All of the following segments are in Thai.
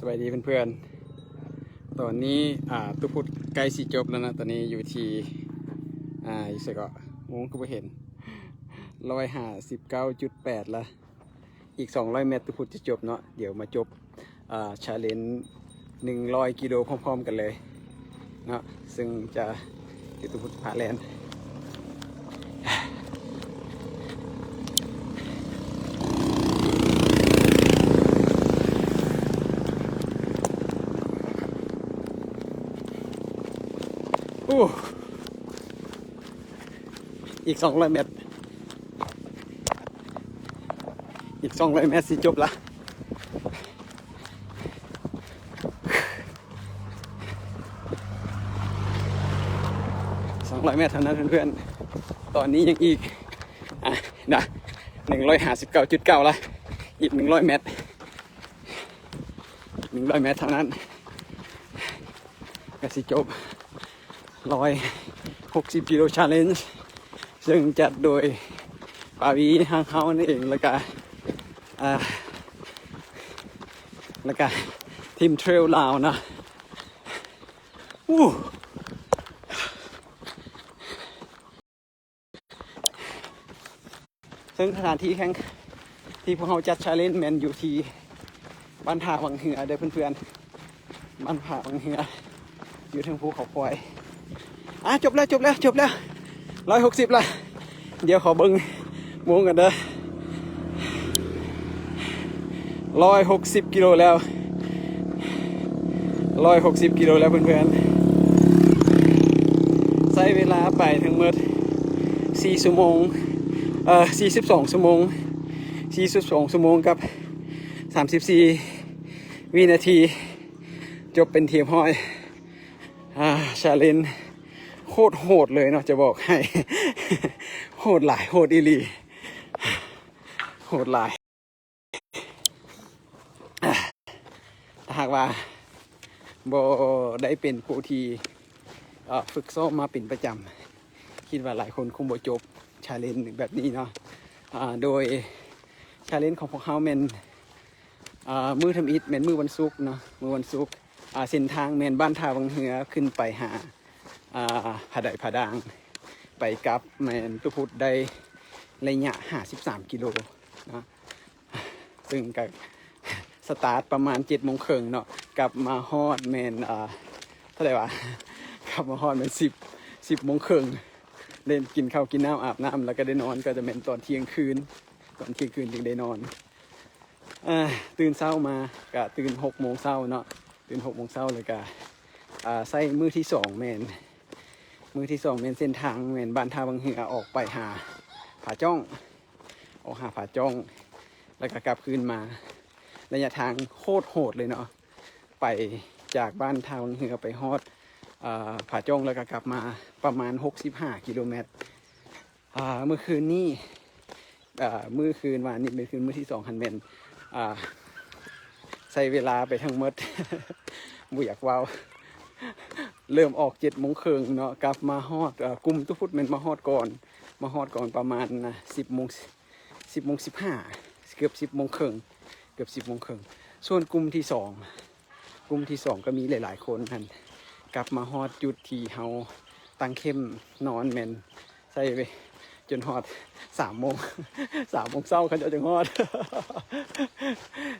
สวัสดีเพื่อนๆตอนนี้ตุพุดใกล้สิจบแล้วนะตอนนี้อยู่ที่อยู่สิก็มงก็ไม่เห็น159.8ละอีก200 เมตรตุพุดจะจบเนาะเดี๋ยวมาจบชาเลนจ์100 กิโลพร้อมๆกันเลยเนาะซึ่งจะตุพุดผ่าแลนด์อีก200 เมตรอีก200 เมตรสิจบละ200 เมตรเท่านั้นเพื่อนๆตอนนี้ยังอีกนะ159.9ละอีก100 เมตร100 เมตรเท่านั้นก็สิจบ160 กิโลชาเลนจ์ซึ่งจัดโดยปาวีทางเขานั่นเองแล้วก็ทีมเทรลลาวนะซึ่งสถานที่แข่งที่พวกเขาจัดชาเลนจ์แมนอยู่ที่บ้านท่าวังเหือเด้อเพื่อนๆบ้านท่าวังเหืออยู่ทางภูเขาควายจบแล้ว160ละเดี๋ยวขอเบิ้งวงกันเด้อ160 กิโลแล้ว160 กิโลแล้วเพื่อนๆใช้เวลาไปทั้งหมด4 ชั่วโมง42 ชั่วโมง42 ชั่วโมงกับ34 วินาทีจบเป็นทีมห้อยชาเลนจ์โคตรโหดเลยเนาะจะบอกให้ โหดหลายโหดอีหลีโหดหลายถ้าหากว่าบ่ได้เป็นผู้ที่ฝึกซ้อมมาเป็นประจำคิดว่าหลายคนคงบ่จบชาเลนจ์แบบนี้เนาะโดยชาเลนจ์ของพวกเขาเป็นมือทำอิฐเป็นมือวันศุกร์เนาะมือวันศุกร์เส้นทางแมนบ้านท่าวังเหือขึ้นไปหาผาใดผาด่างไปกับแมนตุพุดได้ระยะ53 กิโลนะซึ่งกับสตาร์ทประมาณ7 โมงครึ่งเนาะกลับมาฮอดแมนเท่าไหร่วะกลับมาฮอดแมน10 โมงครึ่งเล่นกินข้าวกินน้ำอาบน้ำแล้วก็ได้นอนก็จะเป็นตอนเที่ยงคืนจึงได้นอนตื่นเช้ามาก็ตื่น6 โมงเช้าเนาะตื่น6 โมงเช้าเลยก็ใส่มือที่2แมนเส้นทางแมนบ้านท่าวังเหือออกไปหาผาจ้องแล้วก็กลับคืนมาระยะทางโคตรโหดเลยเนาะไปจากบ้านท่าวังเหือไปฮอดผาจ้องแล้วก็กลับมาประมาณ65 กิโลเมตรเมื่อคืนนี้มื้อคืนวันนี้เป็นคืนมื้อที่2คันแมนใช้เวลาไปทั้งหมดบ่อยากว้าวเริ่มออก7 โมงครึ่งเนาะกลับมาฮอดกลุ่มตุพุดแม่นมาฮอดก่อนประมาณ10 โมง15เกือบ10 โมงครึ่งส่วนกลุ่มที่2ก็มีหลายๆคนนั่นกลับมาฮอดจุดที่เฮาตั้งเข้มนอนแม่นใส่ไปจนฮอด3 โมงเช้าเขาจะฮอด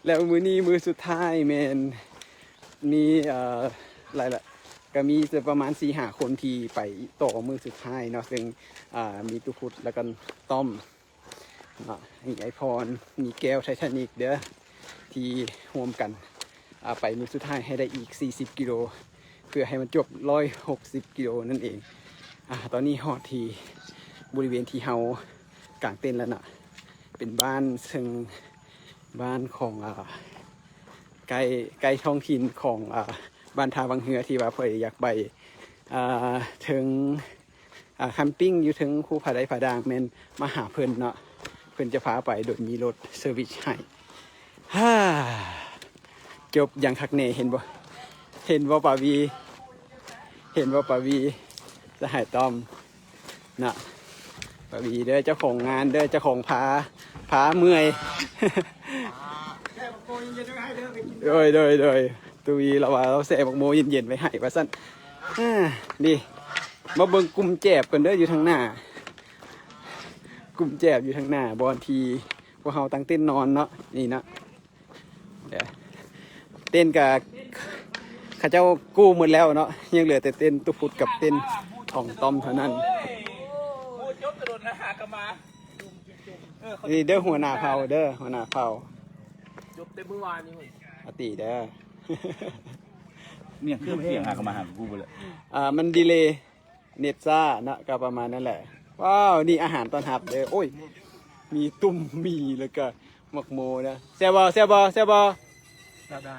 แล้วมื้อนี้มื้อสุดท้ายแม่นมีหลายก็มีประมาณ 4-5 คนที่ไปต่อมือสุดท้ายเนาะซึ่งมีตุพุดแล้วก็ต้อมมีไอพรมีแก้วไททานิกเด้อที่ร่วมกันไปมือสุดท้ายให้ได้อีก40 กิโลเพื่อให้มันจบ160 กิโลนั่นเองตอนนี้ฮอดที่บริเวณที่เฮากางเต็นท์แล้วนะเป็นบ้านซึ่งบ้านของใกล้ท้องถิ่นของบ้านท่าวังเหือที่ว่าเพื่ออยากไปถึงแคมปิ้งอยู่ถึงภูผาใดผาด่างแม่นมาหาเพิ่นเนาะเพิ่นจะพาไปโดยมีรถเซอร์วิสให้จบอย่างคักเน่เห็นบ่ปาวีจะหายต้อมนะปาวีเด้อเจ้าของงานเด้อเจ้าของพาเมื่อย เ โดยตุยเราว่าเราแซ่บักโมเย็นๆไว้ให้ว่าซั่นนี่มาเบิ่งกลุ่มแจบกันเด้ออยู่ทางหน้ากลุ่มแจบอยู่ทางหน้าบอนทีพวกเฮาตั้งเต้นนอนเนาะนี่เนาะเดี๋ยวเต้นกับข้าเจ้ากู้หมดแล้วเนาะยังเหลือแต่เต้นตุพุดกับเต้นของต้อมเท่านั้นนี่เด้อหัวหน้าเผาเด้อหัวหน้าเผาจบเต็มเมื่อวานนี้อติเด้อ เนี่ยเครื่องเสียงก็มาหากูไปเลยมันดีเลย์เน็ตซ่านะก็ประมาณนั้นแหละว้าวนี่อาหารตอนหับเด้อโอ้ยมีตุ่มมีแล้วก็หมกโมนะแซ่บบ่ได้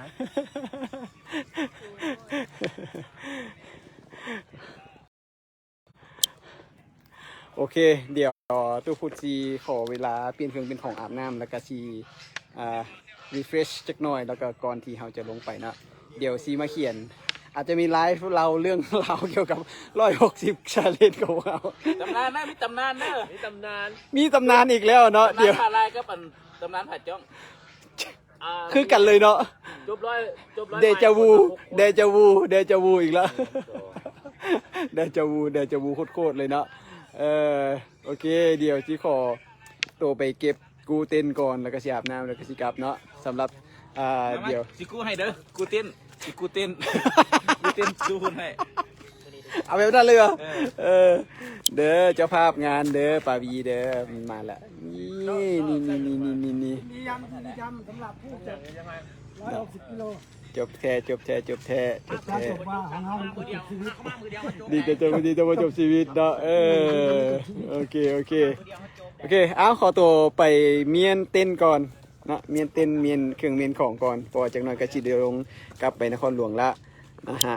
โอเคเดี๋ยวตู้พูดซีขอเวลาเปลี่ยนเครื่องเป็นของอาบน้ำแล้วก็ซีrefresh จักหน่อยแล้วก็ก่อนที่เราจะลงไปนะเดี๋ยวซีมาเขียนอาจจะมีไลฟ์เราเรื่องเราเกี่ยวกับ160 challenge ของเราตำนานนะมีตำนานนะมีตำนานอีกแล้วเนาะเดี๋ยวผ่าลายก็เป็นตำนานผ่าจ้องคือกันเลยเนาะจบร้อยเดจาวูอีกแล้วเดจาวูโคตรเลยเนาะโอเคเดี๋ยวจีขอตัวไปเก็บกูเต้นก่อนแล้วก็สิอาบน้ำแล้วก็สิกลับเนาะสำหรับเดี๋ยวสิกูให้เด้อกูเต้นกูเต้นสู้คนให้เอาแบบนั้นเลยเหรอเด้อเจ้าภาพงานเด้อปาวีเด้อมาละนี่มียำสำหรับผู้จัด160 กิโลจบแท้ดีจะมาจบชีวิตเนาะโอเคเอาขอตัวไปเมียนเต้นก่อนนะเมียนเต้นเมียนเครื่องเมียนของก่อนพอจากนั้นก็สิเดินลงกลับไปนครหลวงละนะฮะ